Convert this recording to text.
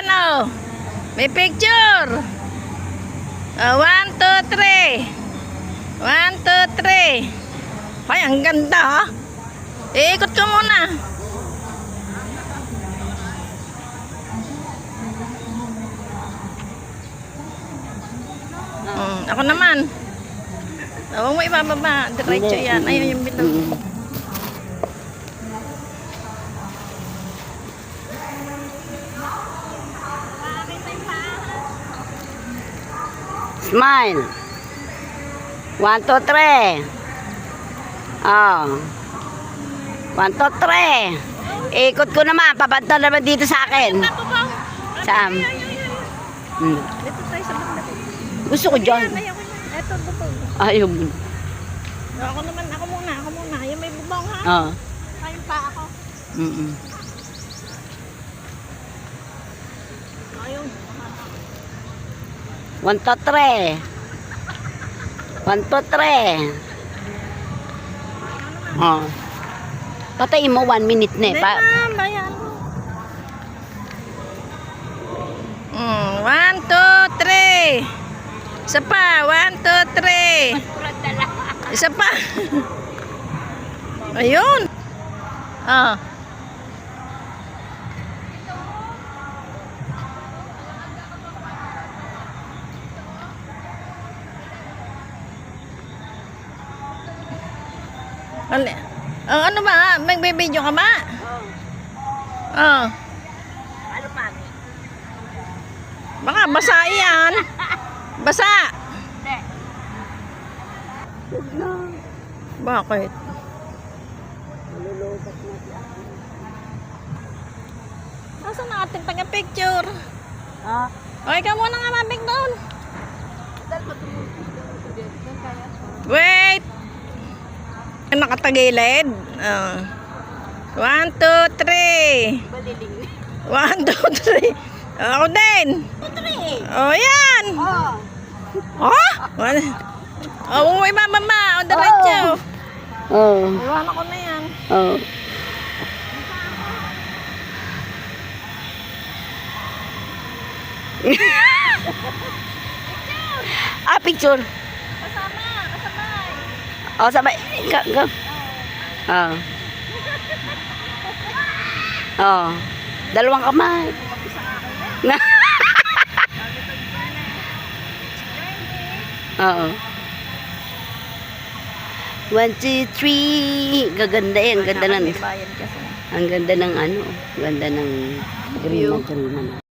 Ayan oh. May picture. 1, 2, 3. 1, 2, 3. Ay, ang ganda ha. Iikot ka muna. Ako naman. Huwag mo ibababa. Diretso yan. Ayun yung bilog. Smile. 1, 2, 3. Oh. 1, 2, 3. Ikot ko naman. Papunta naman dito sa akin. Saan? Dito tayo sa banda. Gusto ko dyan. Ito, bubong. Ayaw mo. Ako naman, ako muna. Yung may bubong ha. Oo. Kain pa ako. Ayun. 1, 2, 3. 1, 2, 3. Oh. Patayin mo 1 minute na eh. Bayan. 1, 2, 3. Isa pa. 1, 2, 3. Isa pa. Ayun. Ah. Ano ba? Magbibideo ka ba? Oo. Ano pa? Baka basa yan. Basa. Hindi. Bakit? Malulubat na siya. Nasaan ang ating taga-picture? Ah. Okay ka muna nga mabig doon. Wait! Nakatagilid. 1, 2, 3. 1, 2, 3. Ako din. Oh, yan. Oh? Oh, may bababa. O, diretso. Oh. Iwan ako na yan. Oh. Picture. Kasabay. Oh, sabay. Go. Oh. Oh. Dalawang kamay. Oo. 1, 2, 3. Gaganda yan. Ganda ng, Bayad kasi. ang ganda ng ano. Ganda ng green na green.